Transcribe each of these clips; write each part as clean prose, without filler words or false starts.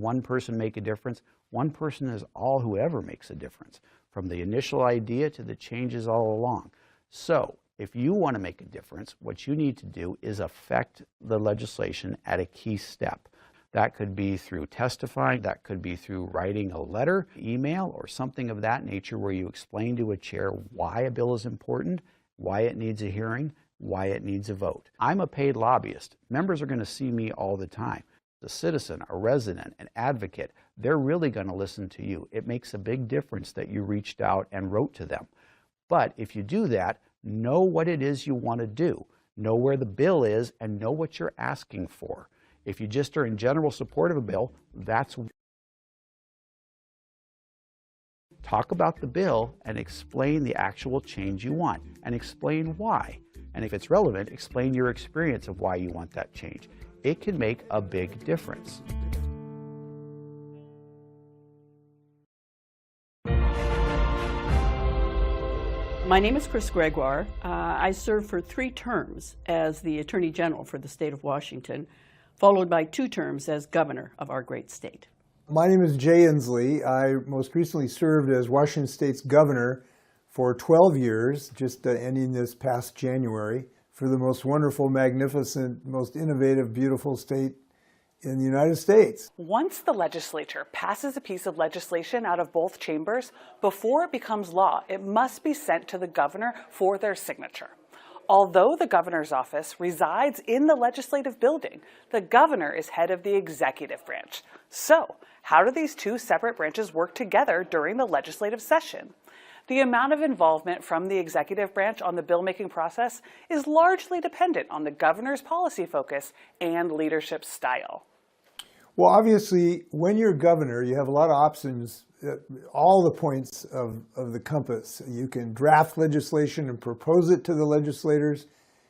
one person make a difference? One person is all who ever makes a difference, from the initial idea to the changes all along. So if you want to make a difference, what you need to do is affect the legislation at a key step. That could be through testifying, that could be through writing a letter, email, or something of that nature where you explain to a chair why a bill is important, why it needs a hearing, why it needs a vote. I'm a paid lobbyist. Members are going to see me all the time. A citizen, a resident, an advocate, they're really going to listen to you. It makes a big difference that you reached out and wrote to them. But if you do that, know what it is you want to do. Know where the bill is and know what you're asking for. If you just are in general support of a bill, talk about the bill and explain the actual change you want and explain why. And if it's relevant, explain your experience of why you want that change. It can make a big difference. My name is Chris Gregoire. I served for 3 terms as the Attorney General for the state of Washington, followed by 2 terms as governor of our great state. My name is Jay Inslee. I most recently served as Washington State's governor for 12 years, just ending this past January, for the most wonderful, magnificent, most innovative, beautiful state in the United States. Once the legislature passes a piece of legislation out of both chambers, before it becomes law, it must be sent to the governor for their signature. Although the governor's office resides in the legislative building, the governor is head of the executive branch. So, how do these 2 separate branches work together during the legislative session? The amount of involvement from the executive branch on the bill-making process is largely dependent on the governor's policy focus and leadership style. Well, obviously, when you're governor, you have a lot of options at all the points of the compass. You can draft legislation and propose it to the legislators.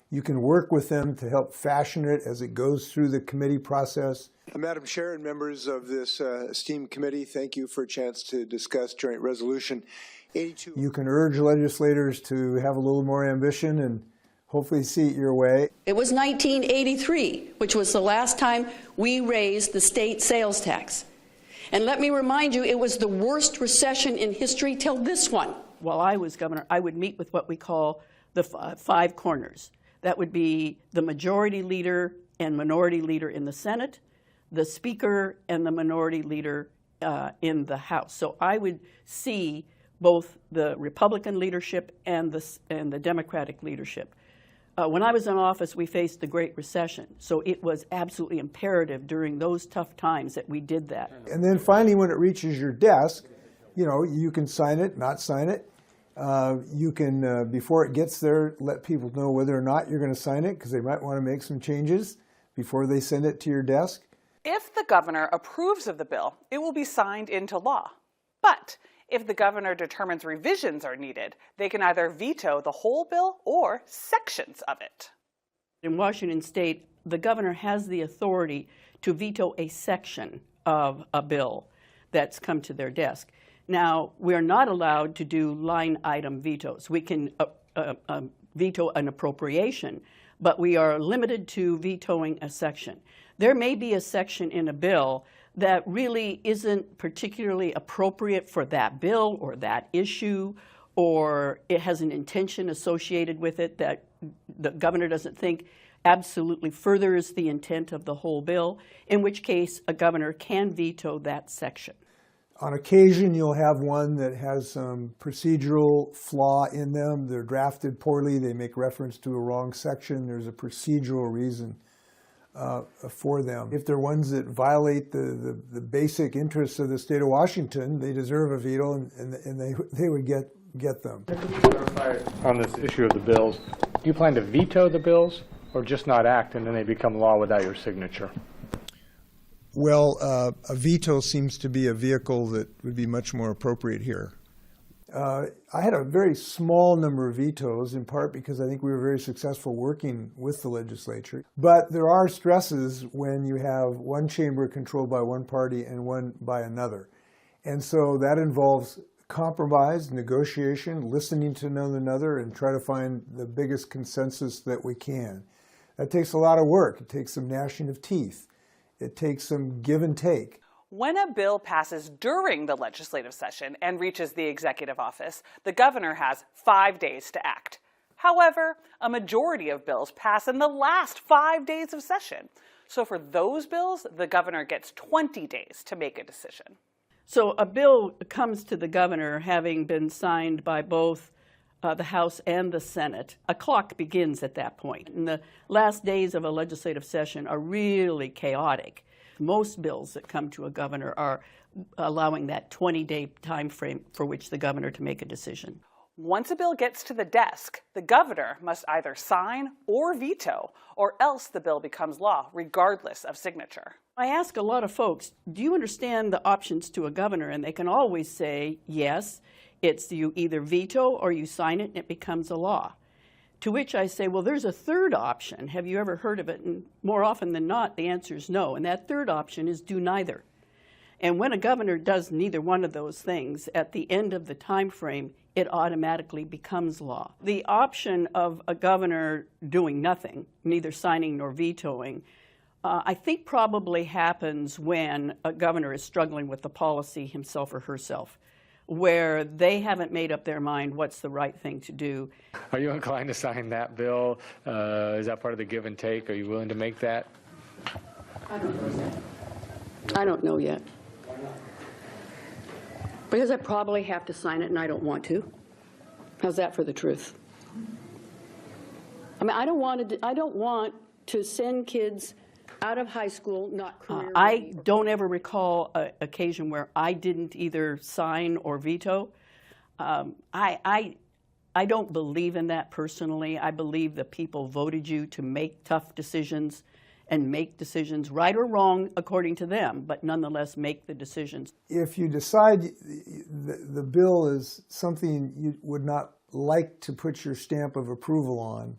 You can work with them to help fashion it as it goes through the committee process. Madam Chair and members of this esteemed committee, thank you for a chance to discuss Joint Resolution 82. You can urge legislators to have a little more ambition and hopefully see it your way. It was 1983, which was the last time we raised the state sales tax. And let me remind you, it was the worst recession in history till this one. While I was governor, I would meet with what we call the 5 corners. That would be the majority leader and minority leader in the Senate, the speaker and the minority leader in the House. So I would see both the Republican leadership and the Democratic leadership. When I was in office, we faced the Great Recession, so it was absolutely imperative during those tough times that we did that. And then finally, when it reaches your desk, you know, you can sign it, not sign it. You can, before it gets there, let people know whether or not you're going to sign it, because they might want to make some changes before they send it to your desk. If the governor approves of the bill, it will be signed into law. But if the governor determines revisions are needed, they can either veto the whole bill or sections of it. In Washington State, the governor has the authority to veto a section of a bill that's come to their desk. Now, we're not allowed to do line item vetoes. We can veto an appropriation, but we are limited to vetoing a section. There may be a section in a bill that really isn't particularly appropriate for that bill or that issue, or it has an intention associated with it that the governor doesn't think absolutely furthers the intent of the whole bill, in which case a governor can veto that section. On occasion, you'll have one that has some procedural flaw in them. They're drafted poorly. They make reference to a wrong section. There's a procedural reason for them. If they're ones that violate the basic interests of the state of Washington, they deserve a veto, and they would get them. To clarify on this issue of the bills, do you plan to veto the bills or just not act and then they become law without your signature? Well, a veto seems to be a vehicle that would be much more appropriate here. I had a very small number of vetoes, in part because I think we were very successful working with the legislature. But there are stresses when you have one chamber controlled by one party and one by another. And so that involves compromise, negotiation, listening to one another, and try to find the biggest consensus that we can. That takes a lot of work. It takes some gnashing of teeth. It takes some give and take. When a bill passes during the legislative session and reaches the executive office, the governor has 5 days to act. However, a majority of bills pass in the last 5 days of session. So for those bills, the governor gets 20 days to make a decision. So a bill comes to the governor having been signed by both the House and the Senate. A clock begins at that point. And the last days of a legislative session are really chaotic. Most bills that come to a governor are allowing that 20-day time frame for which the governor to make a decision. Once a bill gets to the desk, the governor must either sign or veto, or else the bill becomes law, regardless of signature. I ask a lot of folks, do you understand the options to a governor? And they can always say, yes, it's you either veto or you sign it and it becomes a law. To which I say, well, there's a third option. Have you ever heard of it? And more often than not, the answer is no. And that third option is do neither. And when a governor does neither one of those things, at the end of the time frame, it automatically becomes law. The option of a governor doing nothing, neither signing nor vetoing, I think probably happens when a governor is struggling with the policy himself or herself, where they haven't made up their mind what's the right thing to do. Are you inclined to sign that bill? Is that part of the give and take? Are you willing to make that? I don't know yet. I don't know yet. Because I probably have to sign it and I don't want to. How's that for the truth? I mean, I don't want to send kids out of high school not career ready. I don't ever recall an occasion where I didn't either sign or veto. I don't believe in that personally. I believe that people voted you to make tough decisions and make decisions, right or wrong, according to them, but nonetheless make the decisions. If you decide the bill is something you would not like to put your stamp of approval on,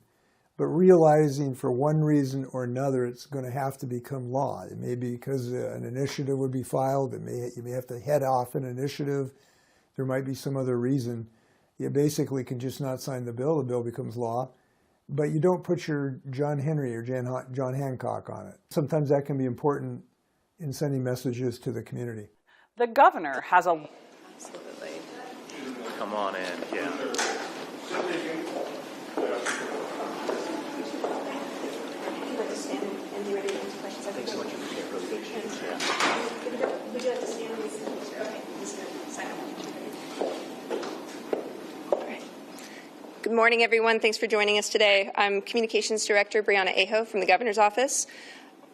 but realizing for one reason or another it's going to have to become law. It may be because an initiative would be filed. You may have to head off an initiative. There might be some other reason. You basically can just not sign the bill becomes law. But you don't put your John Henry or John Hancock on it. Sometimes that can be important in sending messages to the community. The governor has a... Absolutely. Come on in, yeah. Thanks so much for your presentation. Would you like to stand on this? Okay, this is sign up. Good morning, everyone. Thanks for joining us today. I'm Communications Director Brianna Aho from the Governor's Office.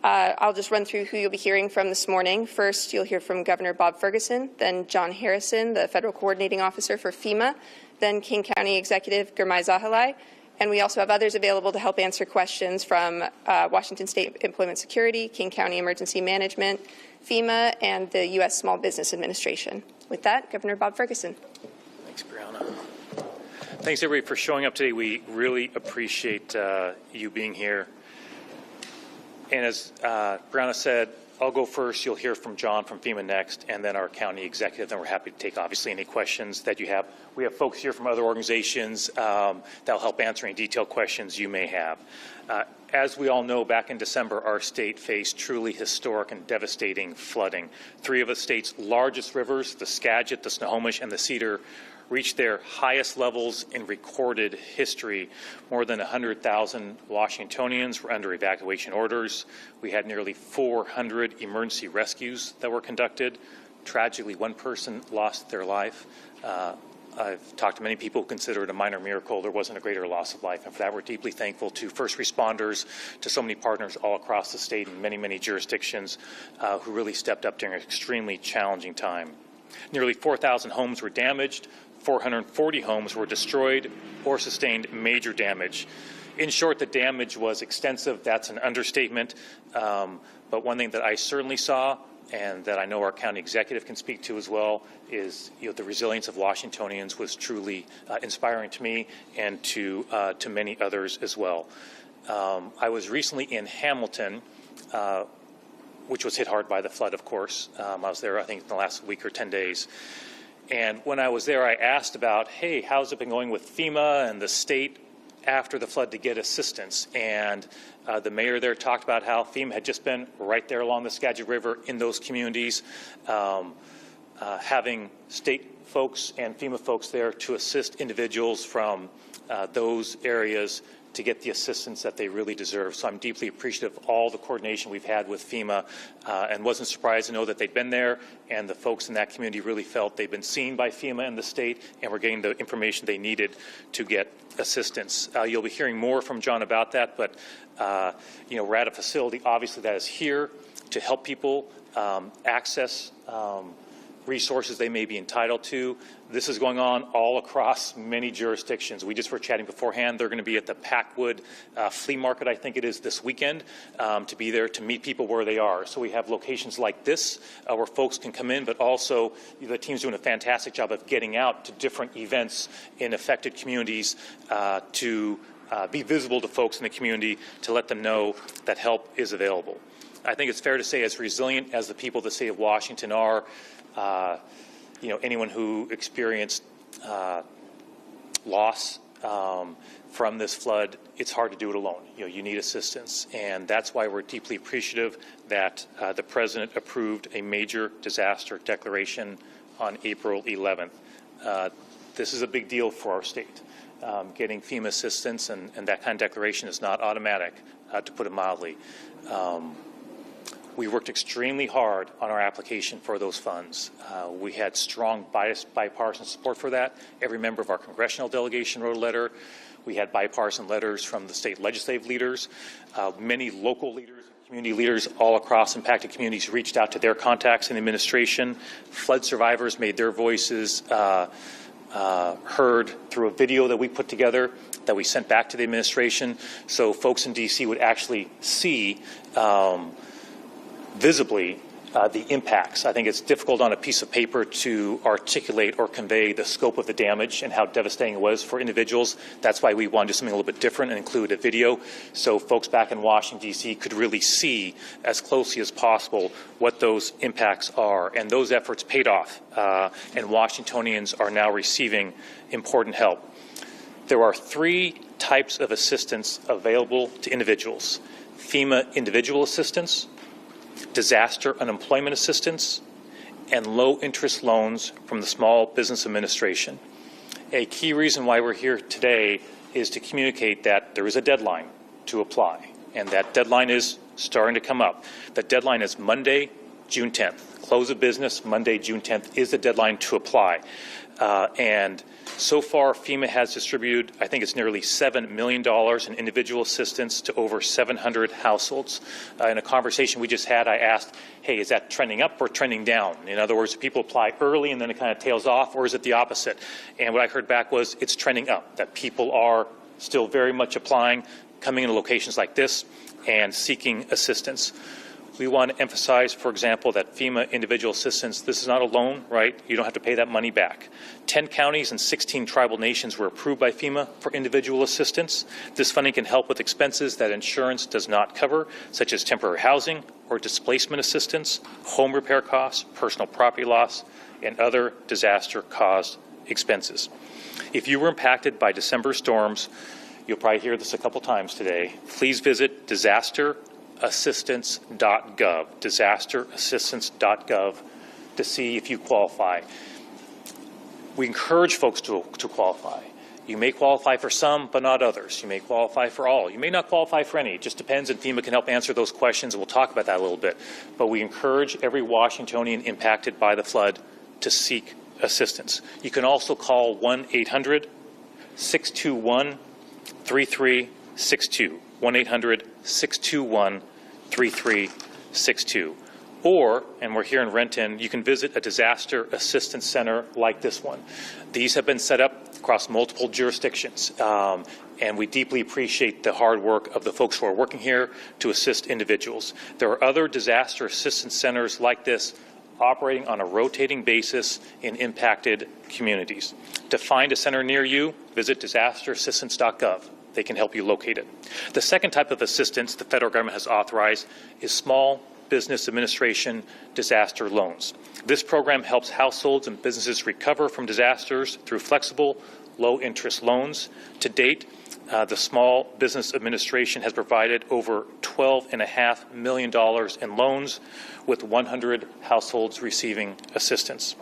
I'll just run through who you'll be hearing from this morning. First, you'll hear from Governor Bob Ferguson, then John Harrison, the Federal Coordinating Officer for FEMA, then King County Executive Girmay Zahilay, and we also have others available to help answer questions from Washington State Employment Security, King County Emergency Management, FEMA, and the U.S. Small Business Administration. With that, Governor Bob Ferguson. Thanks, Brianna. Thanks, everybody, for showing up today. We really appreciate you being here. And as Brianna said, I'll go first. You'll hear from John from FEMA next, and then our county executive. Then we're happy to take, obviously, any questions that you have. We have folks here from other organizations that'll help answer any detailed questions you may have. As we all know, back in December, our state faced truly historic and devastating flooding. 3 of the state's largest rivers, the Skagit, the Snohomish, and the Cedar, reached their highest levels in recorded history. More than 100,000 Washingtonians were under evacuation orders. We had nearly 400 emergency rescues that were conducted. Tragically, 1 person lost their life. I've talked to many people who consider it a minor miracle there wasn't a greater loss of life, and for that we're deeply thankful to first responders, to so many partners all across the state in many, many jurisdictions who really stepped up during an extremely challenging time. Nearly 4,000 homes were damaged. 440 homes were destroyed or sustained major damage. In short, the damage was extensive. That's an understatement. But one thing that I certainly saw, and that I know our county executive can speak to as well, is the resilience of Washingtonians was truly inspiring to me and to many others as well. I was recently in Hamilton, which was hit hard by the flood, of course. I was there, I think, in the last week or 10 days. And when I was there, I asked about, hey, how's it been going with FEMA and the state after the flood to get assistance. And the mayor there talked about how FEMA had just been right there along the Skagit River in those communities, having state folks and FEMA folks there to assist individuals from those areas to get the assistance that they really deserve. So I'm deeply appreciative of all the coordination we've had with FEMA, and wasn't surprised to know that they'd been there, and the folks in that community really felt they've been seen by FEMA and the state and were getting the information they needed to get assistance. You'll be hearing more from John about that, but we're at a facility obviously that is here to help people access resources they may be entitled to. This is going on all across many jurisdictions. We just were chatting beforehand. They're going to be at the Packwood flea market, I think it is, this weekend, to be there to meet people where they are. So we have locations like this where folks can come in, but also the team's doing a fantastic job of getting out to different events in affected communities to be visible to folks in the community, to let them know that help is available. I think it's fair to say, as resilient as the people of the state of Washington are, anyone who experienced loss from this flood, it's hard to do it alone. You need assistance, and that's why we're deeply appreciative that the President approved a major disaster declaration on April 11th. This is a big deal for our state. Getting FEMA assistance and that kind of declaration is not automatic, to put it mildly. We worked extremely hard on our application for those funds. We had strong bipartisan support for that. Every member of our congressional delegation wrote a letter. We had bipartisan letters from the state legislative leaders. Many local leaders, community leaders all across impacted communities reached out to their contacts in the administration. Flood survivors made their voices heard through a video that we put together that we sent back to the administration, so folks in D.C. would actually see visibly the impacts. I think it's difficult on a piece of paper to articulate or convey the scope of the damage and how devastating it was for individuals. That's why we wanted to do something a little bit different and include a video so folks back in Washington, D.C. could really see as closely as possible what those impacts are. And those efforts paid off, and Washingtonians are now receiving important help. There are 3 types of assistance available to individuals: FEMA individual assistance, disaster unemployment assistance, and low-interest loans from the Small Business Administration. A key reason why we're here today is to communicate that there is a deadline to apply, and that deadline is starting to come up. The deadline is Monday, June 10th. Close of business, Monday, June 10th is the deadline to apply. And so far, FEMA has distributed, I think it's nearly $7 million in individual assistance to over 700 households. In a conversation we just had, I asked, hey, is that trending up or trending down? In other words, do people apply early and then it kind of tails off, or is it the opposite? And what I heard back was it's trending up, that people are still very much applying, coming into locations like this and seeking assistance. We want to emphasize, for example, that FEMA individual assistance, this is not a loan, right? You don't have to pay that money back. 10 counties and 16 tribal nations were approved by FEMA for individual assistance. This funding can help with expenses that insurance does not cover, such as temporary housing or displacement assistance, home repair costs, personal property loss, and other disaster-caused expenses. If you were impacted by December storms, you'll probably hear this a couple times today, please visit disasterassistance.gov to see if you qualify. We encourage folks to qualify. You may qualify for some, but not others. You may qualify for all. You may not qualify for any. It just depends, and FEMA can help answer those questions, and we'll talk about that a little bit. But we encourage every Washingtonian impacted by the flood to seek assistance. You can also call 1-800-621-3362. 1-800-621-3362. Or, and we're here in Renton, you can visit a disaster assistance center like this one. These have been set up across multiple jurisdictions, and we deeply appreciate the hard work of the folks who are working here to assist individuals. There are other disaster assistance centers like this operating on a rotating basis in impacted communities. To find a center near you, visit disasterassistance.gov. They can help you locate it. The second type of assistance the federal government has authorized is Small Business Administration disaster loans. This program helps households and businesses recover from disasters through flexible, low-interest loans. To date, The Small Business Administration has provided over $12.5 million in loans, with 100 households receiving assistance.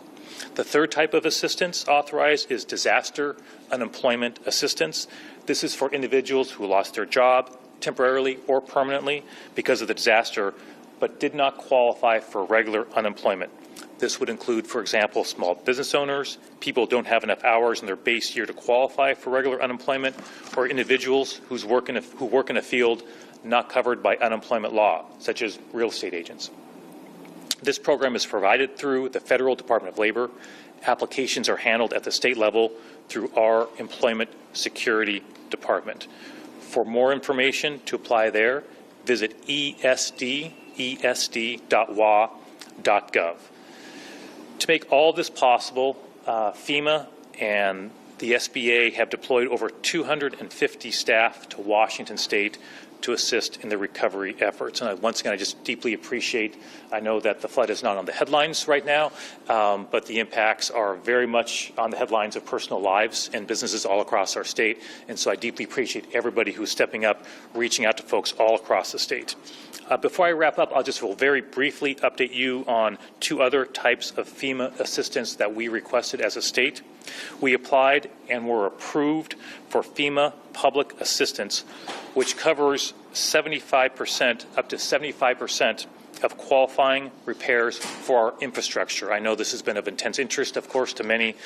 The third type of assistance authorized is disaster unemployment assistance. This is for individuals who lost their job temporarily or permanently because of the disaster, but did not qualify for regular unemployment. This would include, for example, small business owners, people who don't have enough hours in their base year to qualify for regular unemployment, or individuals who work in a field not covered by unemployment law, such as real estate agents. This program is provided through the Federal Department of Labor. Applications are handled at the state level through our Employment Security Department. For more information to apply there, visit esd.wa.gov. To make all this possible, FEMA and the SBA have deployed over 250 staff to Washington State to assist in the recovery efforts. And once again, I just deeply appreciate, I know that the flood is not on the headlines right now, but the impacts are very much on the headlines of personal lives and businesses all across our state. And so I deeply appreciate everybody who's stepping up, reaching out to folks all across the state. Before I wrap up, I'll just very briefly update you on two other types of FEMA assistance that we requested as a state. We applied and were approved for FEMA public assistance, which covers 75%, up to 75% of qualifying repairs for our infrastructure. I know this has been of intense interest, of course, to many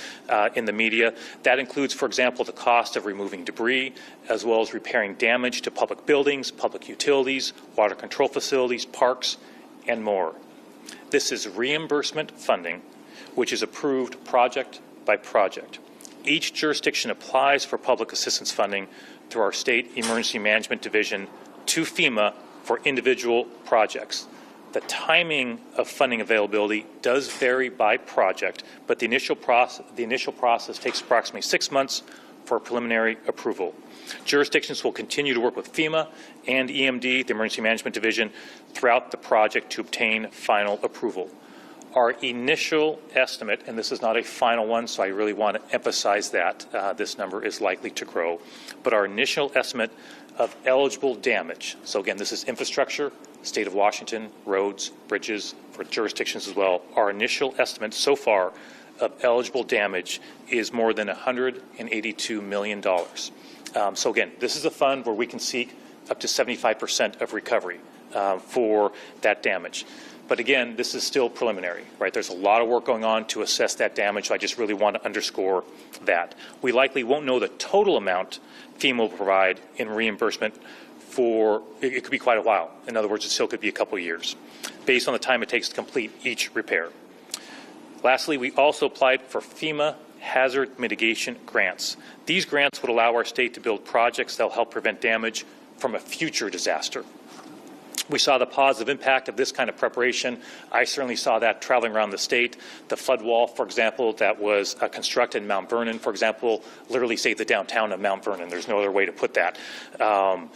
in the media. That includes, for example, the cost of removing debris, as well as repairing damage to public buildings, public utilities, water control facilities, parks, and more. This is reimbursement funding, which is approved project by project. Each jurisdiction applies for public assistance funding through our State Emergency Management Division to FEMA for individual projects. The timing of funding availability does vary by project, but the initial process takes approximately 6 months for preliminary approval. Jurisdictions will continue to work with FEMA and EMD, the Emergency Management Division, throughout the project to obtain final approval. Our initial estimate, and this is not a final one, so I really want to emphasize that this number is likely to grow, but our initial estimate of eligible damage, so again, this is infrastructure, state of Washington, roads, bridges, for jurisdictions as well, our initial estimate so far of eligible damage is more than $182 million. So again, this is a fund where we can seek up to 75% of recovery for that damage. But again, this is still preliminary, right? There's a lot of work going on to assess that damage, so I just really want to underscore that. We likely won't know the total amount FEMA will provide in reimbursement for, it could be quite a while. In other words, it still could be a couple of years, based on the time it takes to complete each repair. Lastly, we also applied for FEMA hazard mitigation grants. These grants would allow our state to build projects that will help prevent damage from a future disaster. We saw the positive impact of this kind of preparation. I certainly saw that traveling around the state. The flood wall, for example, that was constructed in Mount Vernon, for example, literally saved the downtown of Mount Vernon. There's no other way to put that. And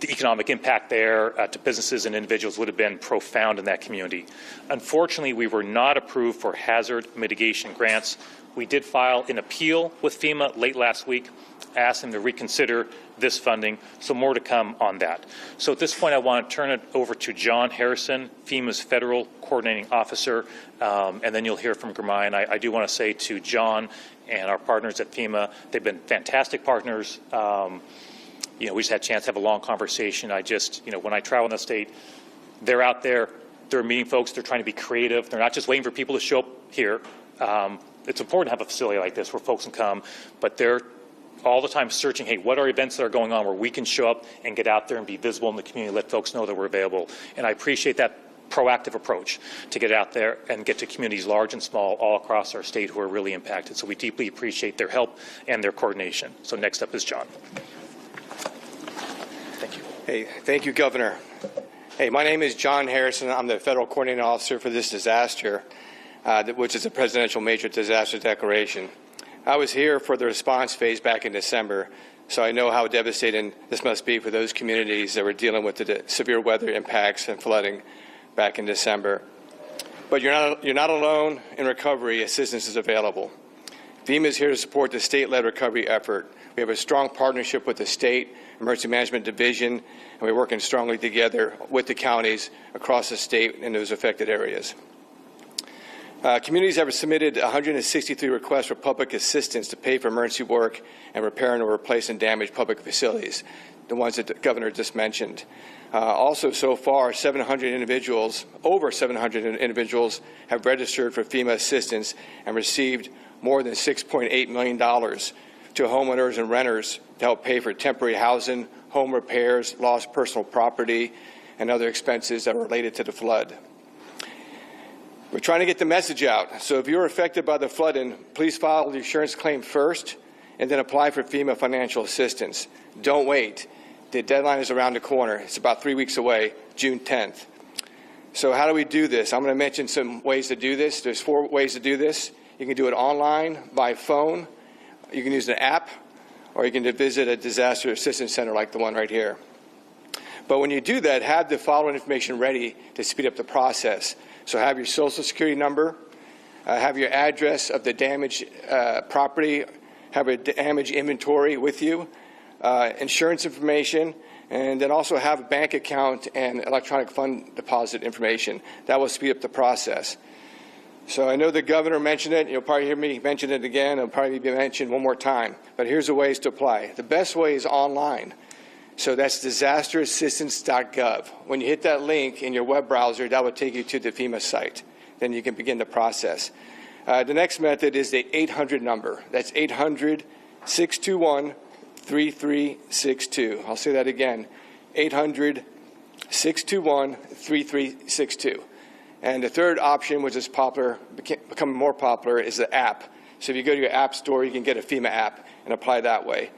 the economic impact there to businesses and individuals would have been profound in that community. Unfortunately, we were not approved for hazard mitigation grants. We did file an appeal with FEMA late last week, asked them to reconsider this funding, so more to come on that. So at this point, I want to turn it over to John Harrison, FEMA's Federal Coordinating Officer, and then you'll hear from Girmay. And I do want to say to John and our partners at FEMA, they've been fantastic partners. We just had a chance to have a long conversation. When I travel in the state, they're out there, they're meeting folks, they're trying to be creative. They're not just waiting for people to show up here. It's important to have a facility like this where folks can come, but they're all the time searching, hey, what are events that are going on where we can show up and get out there and be visible in the community, let folks know that we're available. And I appreciate that proactive approach to get out there and get to communities large and small all across our state who are really impacted. So we deeply appreciate their help and their coordination. So next up is John. Thank you. Hey, thank you, Governor. Hey, my name is John Harrison. I'm the Federal Coordinating Officer for this disaster, which is a Presidential Major Disaster Declaration. I was here for the response phase back in December, so I know how devastating this must be for those communities that were dealing with the severe weather impacts and flooding back in December. But you're not alone. In recovery, assistance is available. FEMA is here to support the state-led recovery effort. We have a strong partnership with the State Emergency Management Division, and we're working strongly together with the counties across the state in those affected areas. Communities have submitted 163 requests for public assistance to pay for emergency work and repair and replace and damaged public facilities, the ones that the governor just mentioned. Also, so far, over 700 individuals have registered for FEMA assistance and received more than $6.8 million to homeowners and renters to help pay for temporary housing, home repairs, lost personal property, and other expenses that are related to the flood. We're trying to get the message out. So if you're affected by the flooding, please file the insurance claim first and then apply for FEMA financial assistance. Don't wait. The deadline is around the corner. It's about 3 weeks away, June 10th. So how do we do this? I'm going to mention some ways to do this. There's 4 ways to do this. You can do it online, by phone, you can use an app, or you can visit a disaster assistance center like the one right here. But when you do that, have the following information ready to speed up the process. So have your Social Security number, have your address of the damaged property, have a damage inventory with you, insurance information, and then also have a bank account and electronic fund deposit information. That will speed up the process. So I know the governor mentioned it. You'll probably hear me mention it again. It'll probably be mentioned one more time. But here's the ways to apply. The best way is online. So that's disasterassistance.gov. When you hit that link in your web browser, that will take you to the FEMA site. Then you can begin the process. The next method is the 800 number. That's 800-621-3362. I'll say that again, 800-621-3362. And the third option, which is becoming more popular, is the app. So if you go to your app store, you can get a FEMA app and apply that way.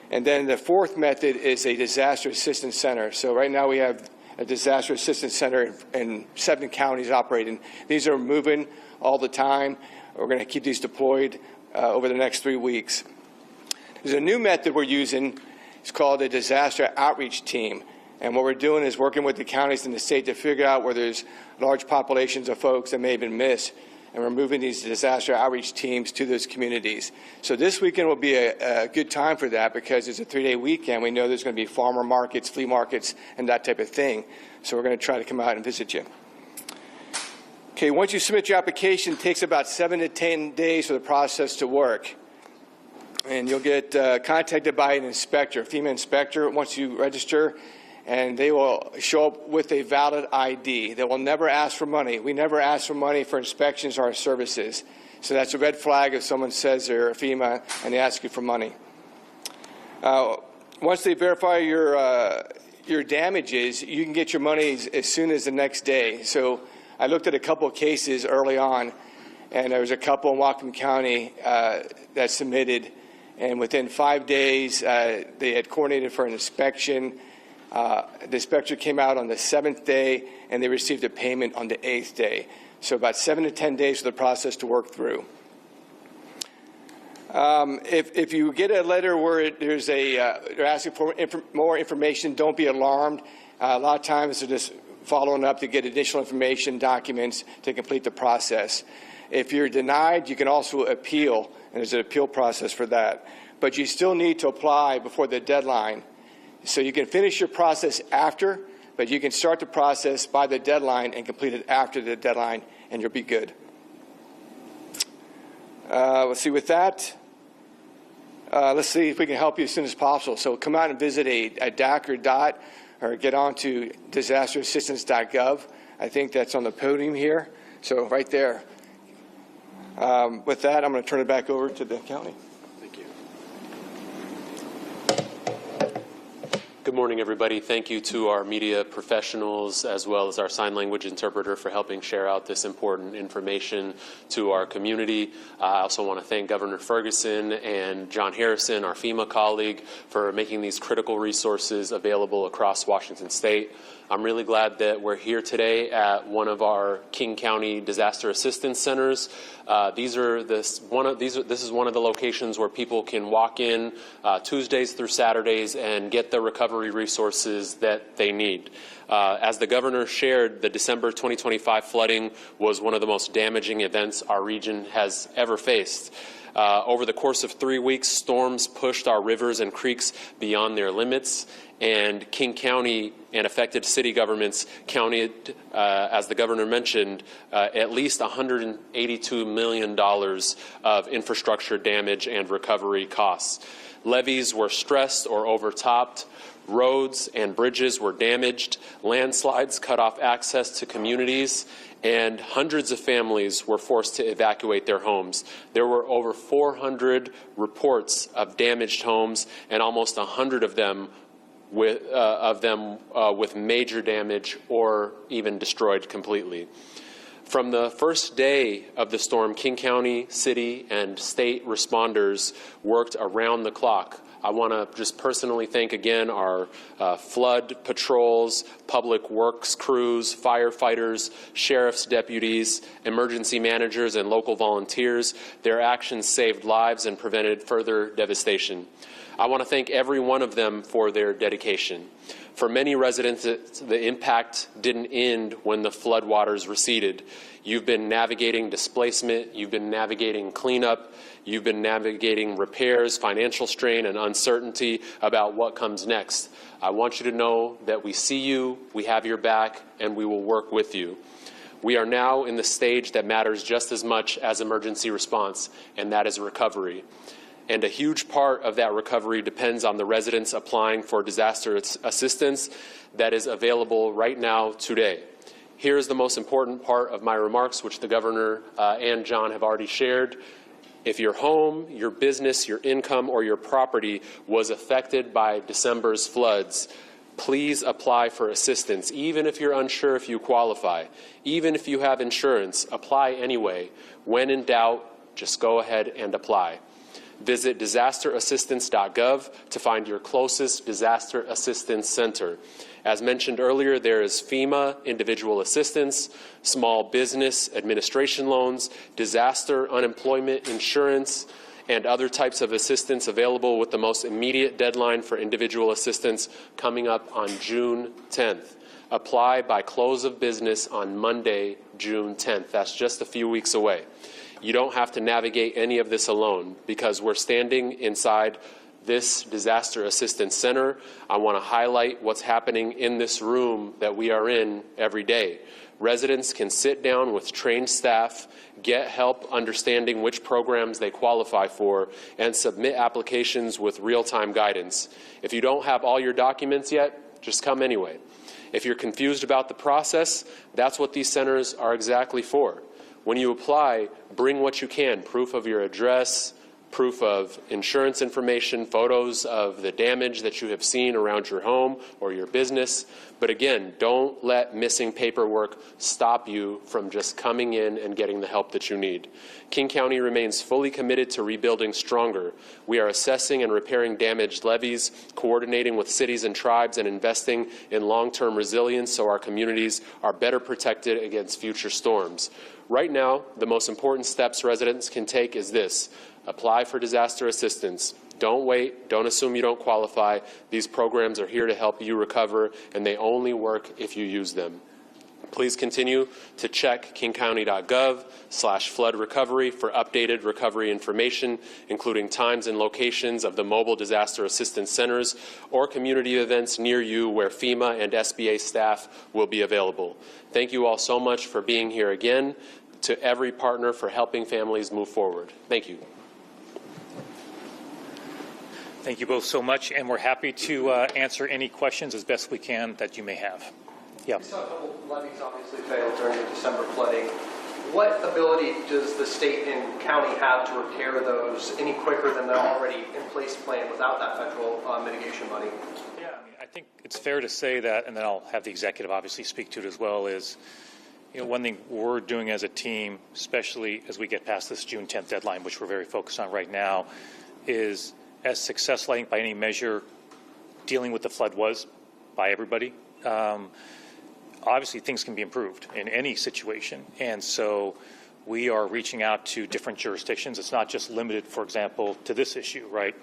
And then the fourth method is a disaster assistance center. So right now we have a disaster assistance center in 7 counties operating. These are moving all the time. We're going to keep these deployed over the next 3 weeks. There's a new method we're using. It's called a disaster outreach team. And what we're doing is working with the counties and the state to figure out where there's large populations of folks that may have been missed. And we're moving these disaster outreach teams to those communities. So this weekend will be a good time for that because it's a 3-day weekend. We know there's going to be farmer markets, flea markets, and that type of thing. So we're going to try to come out and visit you. Okay, once you submit your application, it takes about 7 to 10 days for the process to work. And you'll get contacted by an inspector, a FEMA inspector, once you register. And they will show up with a valid ID. They will never ask for money. We never ask for money for inspections or our services. So that's a red flag if someone says they're a FEMA and they ask you for money. Once they verify your damages, you can get your money as soon as the next day. So I looked at a couple of cases early on, and there was a couple in Whatcom County that submitted, and within 5 days they had coordinated for an inspection. The inspector came out on the 7th day, and they received a payment on the 8th day. So about 7 to 10 days for the process to work through. If you get a letter where there's they're asking for more information, don't be alarmed. A lot of times they're just following up to get additional information, documents to complete the process. If you're denied, you can also appeal, and there's an appeal process for that. But you still need to apply before the deadline. So you can finish your process after, but you can start the process by the deadline and complete it after the deadline, and you'll be good. Let's see, with that, let's see if we can help you as soon as possible. So come out and visit a DAC or DOT, or get on to disasterassistance.gov. I think that's on the podium here. So right there. With that, I'm going to turn it back over to the county. Good morning, everybody. Thank you to our media professionals as well as our sign language interpreter for helping share out this important information to our community. I also want to thank Governor Ferguson and John Harrison, our FEMA colleague, for making these critical resources available across Washington State. I'm really glad that we're here today at one of our King County Disaster Assistance Centers. This is one of the locations where people can walk in Tuesdays through Saturdays and get the recovery resources that they need. As the governor shared, the December 2025 flooding was one of the most damaging events our region has ever faced. Over the course of 3 weeks, storms pushed our rivers and creeks beyond their limits, and King County and affected city governments counted, as the governor mentioned, at least $182 million of infrastructure damage and recovery costs. Levees were stressed or overtopped. Roads and bridges were damaged. Landslides cut off access to communities, and hundreds of families were forced to evacuate their homes. There were over 400 reports of damaged homes, and almost 100 of them with major damage or even destroyed completely. From the first day of the storm, King County, city, and state responders worked around the clock. I want to just personally thank again our flood patrols, public works crews, firefighters, sheriff's deputies, emergency managers, and local volunteers. Their actions saved lives and prevented further devastation. I want to thank every one of them for their dedication. For many residents, the impact didn't end when the floodwaters receded. You've been navigating displacement, you've been navigating cleanup, you've been navigating repairs, financial strain, and uncertainty about what comes next. I want you to know that we see you, we have your back, and we will work with you. We are now in the stage that matters just as much as emergency response, and that is recovery. And a huge part of that recovery depends on the residents applying for disaster assistance that is available right now today. Here is the most important part of my remarks, which the governor and John have already shared. If your home, your business, your income, or your property was affected by December's floods, please apply for assistance. Even if you're unsure if you qualify, even if you have insurance, apply anyway. When in doubt, just go ahead and apply. Visit disasterassistance.gov to find your closest disaster assistance center. As mentioned earlier, there is FEMA individual assistance, small business administration loans, disaster unemployment insurance, and other types of assistance available, with the most immediate deadline for individual assistance coming up on June 10th. Apply by close of business on Monday, June 10th. That's just a few weeks away. You don't have to navigate any of this alone, because we're standing inside this disaster assistance center. I want to highlight what's happening in this room that we are in every day. Residents can sit down with trained staff, get help understanding which programs they qualify for, and submit applications with real-time guidance. If you don't have all your documents yet, just come anyway. If you're confused about the process, that's what these centers are exactly for. When you apply, bring what you can: proof of your address, proof of insurance information, photos of the damage that you have seen around your home or your business. But again, don't let missing paperwork stop you from just coming in and getting the help that you need. King County remains fully committed to rebuilding stronger. We are assessing and repairing damaged levees, coordinating with cities and tribes, and investing in long-term resilience so our communities are better protected against future storms. Right now, the most important steps residents can take is this: apply for disaster assistance. Don't wait. Don't assume you don't qualify. These programs are here to help you recover, and they only work if you use them. Please continue to check kingcounty.gov/flood recovery for updated recovery information, including times and locations of the mobile disaster assistance centers or community events near you where FEMA and SBA staff will be available. Thank you all so much for being here again. To every partner for helping families move forward. Thank you. Thank you both so much, and we're happy to answer any questions as best we can that you may have. Yeah. We saw a couple levees obviously fail during the December flooding. What ability does the state and county have to repair those any quicker than the already in place plan without that federal mitigation money? Yeah, I think it's fair to say that, and then I'll have the executive obviously speak to it as well, is one thing we're doing as a team, especially as we get past this June 10th deadline, which we're very focused on right now, is as successful, I think, by any measure dealing with the flood was by everybody. Obviously, things can be improved in any situation. And so we are reaching out to different jurisdictions. It's not just limited, for example, to this issue, right?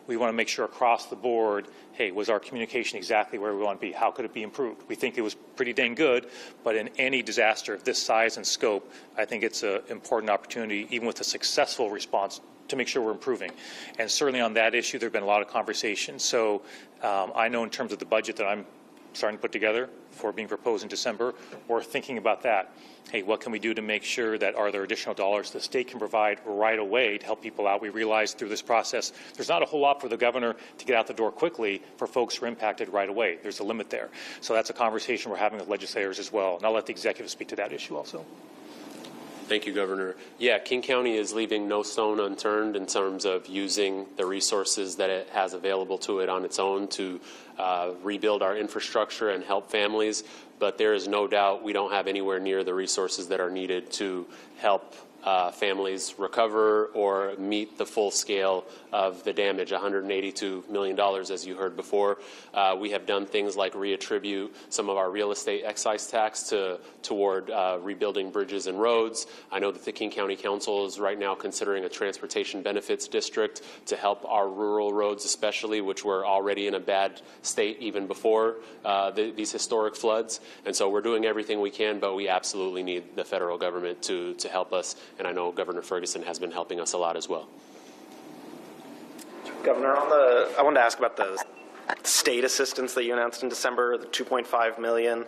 We want to make sure across the board, hey, was our communication exactly where we want to be? How could it be improved? We think it was pretty dang good, but in any disaster of this size and scope, I think it's an important opportunity, even with a successful response, to make sure we're improving. And certainly on that issue, there have been a lot of conversations. So I know in terms of the budget that I'm starting to put together for being proposed in December, we're thinking about that. Hey, what can we do to make sure that are there additional dollars the state can provide right away to help people out? We realize through this process, there's not a whole lot for the governor to get out the door quickly for folks who are impacted right away. There's a limit there. So that's a conversation we're having with legislators as well. And I'll let the executive speak to that issue also. Thank you, Governor. Yeah, King County is leaving no stone unturned in terms of using the resources that it has available to it on its own to rebuild our infrastructure and help families. But there is no doubt we don't have anywhere near the resources that are needed to help families recover or meet the full scale of the damage, $182 million, as you heard before. We have done things like reattribute some of our real estate excise tax toward rebuilding bridges and roads. I know that the King County Council is right now considering a transportation benefits district to help our rural roads especially, which were already in a bad state even before these historic floods. And so we're doing everything we can, but we absolutely need the federal government to help us. And I know Governor Ferguson has been helping us a lot as well. Governor, I wanted to ask about the state assistance that you announced in December, the $2.5 million.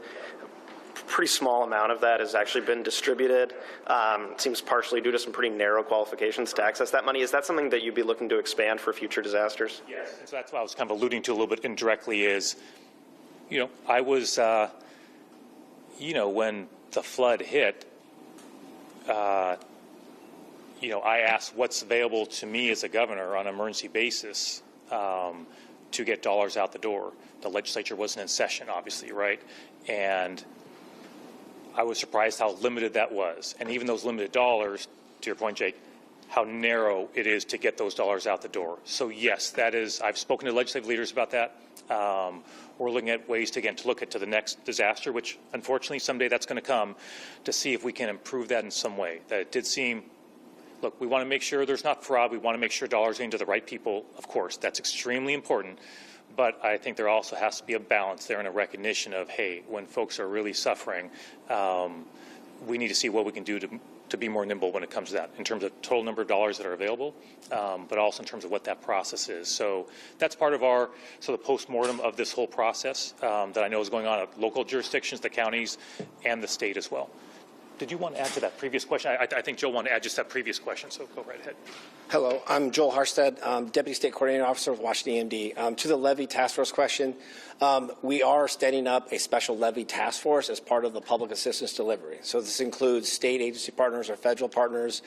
Pretty small amount of that has actually been distributed. It seems partially due to some pretty narrow qualifications to access that money. Is that something that you'd be looking to expand for future disasters? Yes, and so that's what I was kind of alluding to a little bit indirectly is, I was, when the flood hit, I asked what's available to me as a governor on an emergency basis to get dollars out the door. The legislature wasn't in session, obviously, right? And I was surprised how limited that was. And even those limited dollars, to your point, Jake, how narrow it is to get those dollars out the door. So yes, that is, I've spoken to legislative leaders about that. We're looking at ways to look at to the next disaster, which unfortunately someday that's going to come, to see if we can improve that in some way. That it did seem, look, we want to make sure there's not fraud. We want to make sure dollars are into the right people. Of course, that's extremely important. But I think there also has to be a balance there and a recognition of, hey, when folks are really suffering, we need to see what we can do to be more nimble when it comes to that, in terms of total number of dollars that are available, but also in terms of what that process is. So that's part of the postmortem of this whole process that I know is going on at local jurisdictions, the counties, and the state as well. Did you want to add to that previous question? I think Joe wanted to add just that previous question, so go right ahead. Hello, I'm Joel Harstead, Deputy State Coordinating Officer with Washington EMD. To the levy task force question, we are setting up a special levy task force as part of the public assistance delivery. So this includes state agency partners or federal partners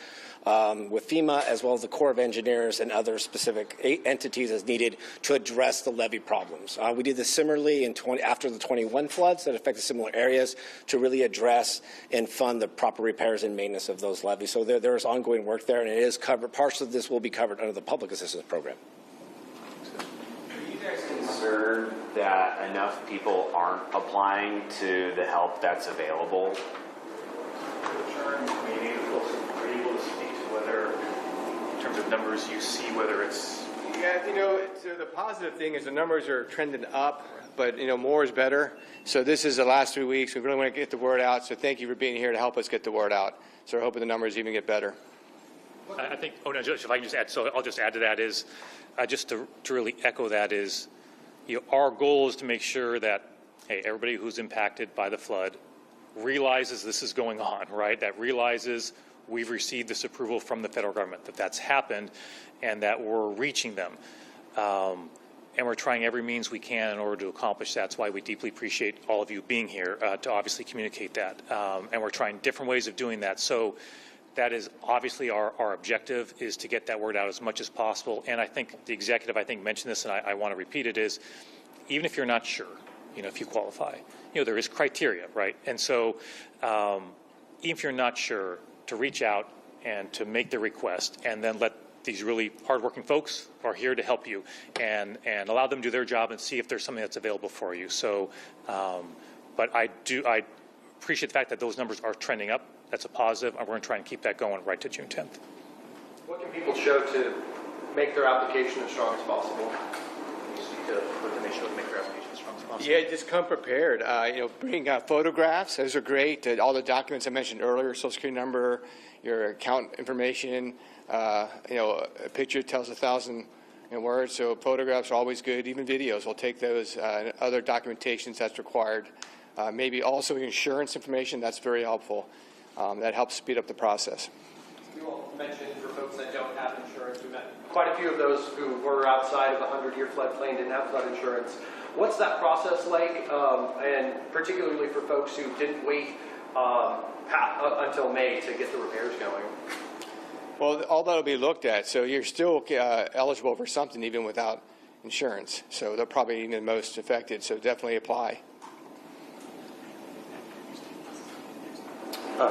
with FEMA, as well as the Corps of Engineers and other specific entities as needed to address the levee problems. We did this similarly after the 21 floods that affected similar areas to really address and fund the proper repairs and maintenance of those levees. So there is ongoing work there, and it is covered. Parts of this will be covered under the public assistance program. Are you guys concerned that enough people aren't applying to the help that's available? In terms of numbers you see, whether it's... Yeah, so the positive thing is the numbers are trending up, but, more is better. So this is the last 3 weeks. We really want to get the word out. So thank you for being here to help us get the word out. So we're hoping the numbers even get better. I think, if I can just add, so I'll just add to that is, just to really echo that is, our goal is to make sure that, hey, everybody who's impacted by the flood realizes this is going on, right? That realizes we've received this approval from the federal government, that that's happened, and that we're reaching them. And we're trying every means we can in order to accomplish that. That's why we deeply appreciate all of you being here to obviously communicate that. And we're trying different ways of doing that. So that is obviously our objective, is to get that word out as much as possible. And I think the executive, mentioned this, and I want to repeat it, is even if you're not sure, if you qualify, there is criteria, right? And so even if you're not sure, to reach out and to make the request, and then let these really hardworking folks who are here to help you and allow them to do their job and see if there's something that's available for you. So, but I appreciate the fact that those numbers are trending up. That's a positive, and we're going to try and keep that going right to June 10th. What can people show to make their application as strong as possible? What can they show to make their application as strong as possible? Yeah, just come prepared. Bring photographs. Those are great. All the documents I mentioned earlier, social security number, your account information. A picture tells 1,000 words, so photographs are always good. Even videos, we'll take those. Other documentations that's required. Maybe also insurance information. That's very helpful. That helps speed up the process. You all mentioned for folks that don't have insurance, we met quite a few of those who were outside of the 100-year floodplain, didn't have flood insurance. What's that process like, and particularly for folks who didn't wait until May to get the repairs going? Well, all that will be looked at, so you're still eligible for something even without insurance. So they're probably even the most affected, so definitely apply. I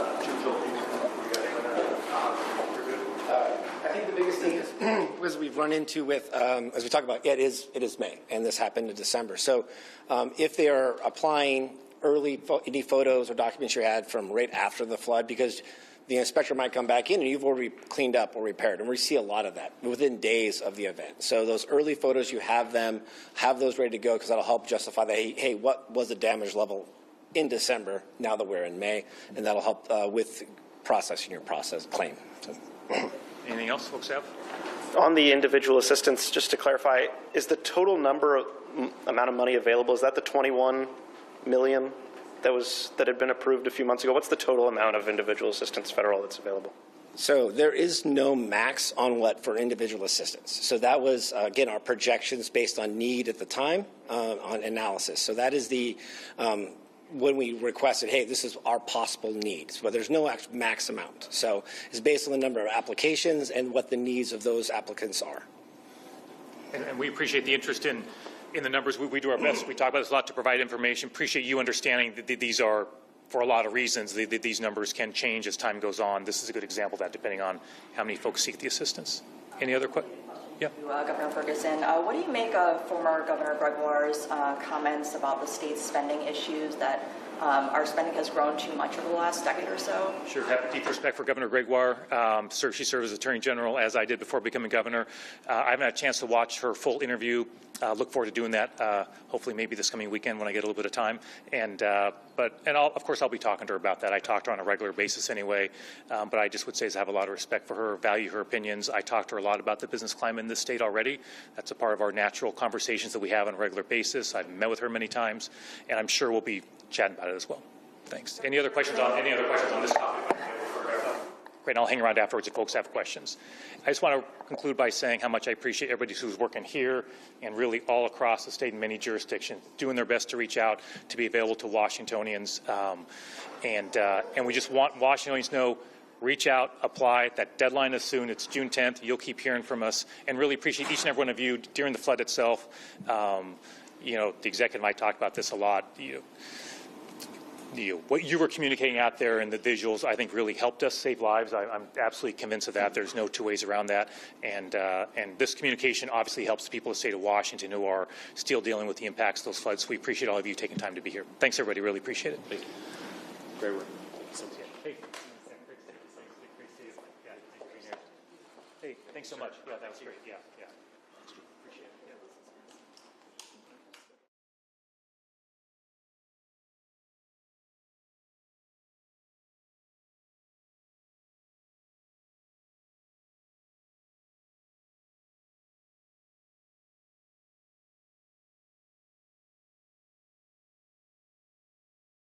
think the biggest thing is we've run into with, as we talk about, it is May, and this happened in December. So if they are applying early, any photos or documents you had from right after the flood, because the inspector might come back in and you've already cleaned up or repaired, and we see a lot of that within days of the event. So those early photos, you have those ready to go, because that'll help justify that, hey, what was the damage level in December now that we're in May, and that'll help with processing your claim. So. Anything else folks have? On the individual assistance, just to clarify, is the total amount of money available, is that the 21 million that had been approved a few months ago? What's the total amount of individual assistance federal that's available? So there is no max on what for individual assistance. So that was, again, our projections based on need at the time on analysis. So that is the, when we requested, hey, this is our possible needs, but there's no max amount. So it's based on the number of applications and what the needs of those applicants are. And we appreciate the interest in the numbers. We do our best. We talk about this a lot to provide information. Appreciate you understanding that these are, for a lot of reasons, these numbers can change as time goes on. This is a good example of that, depending on how many folks seek the assistance. Any other questions? Yeah. Governor Ferguson, what do you make of former Governor Gregoire's comments about the state's spending issues, that our spending has grown too much over the last decade or so? Sure. Have deep respect for Governor Gregoire. She served as Attorney General, as I did before becoming governor. I haven't had a chance to watch her full interview. Look forward to doing that. Hopefully, maybe this coming weekend when I get a little bit of time. Of course, I'll be talking to her about that. I talk to her on a regular basis anyway. But I just would say is I have a lot of respect for her, value her opinions. I talk to her a lot about the business climate in this state already. That's a part of our natural conversations that we have on a regular basis. I've met with her many times, and I'm sure we'll be chatting about it as well. Thanks. Any other questions on this topic? Great, I'll hang around afterwards if folks have questions. I just want to conclude by saying how much I appreciate everybody who's working here and really all across the state in many jurisdictions, doing their best to reach out, to be available to Washingtonians. And we just want Washingtonians to know, reach out, apply. That deadline is soon. It's June 10th. You'll keep hearing from us, and really appreciate each and every one of you during the flood itself. The executive and I talk about this a lot. What you were communicating out there and the visuals, I think, really helped us save lives. I'm absolutely convinced of that. There's no two ways around that. And this communication obviously helps the people of the state of Washington who are still dealing with the impacts of those floods. We appreciate all of you taking time to be here. Thanks, everybody. Really appreciate it. Thank you. Great work. Hey, thanks so much. Yeah, that was great. Yeah.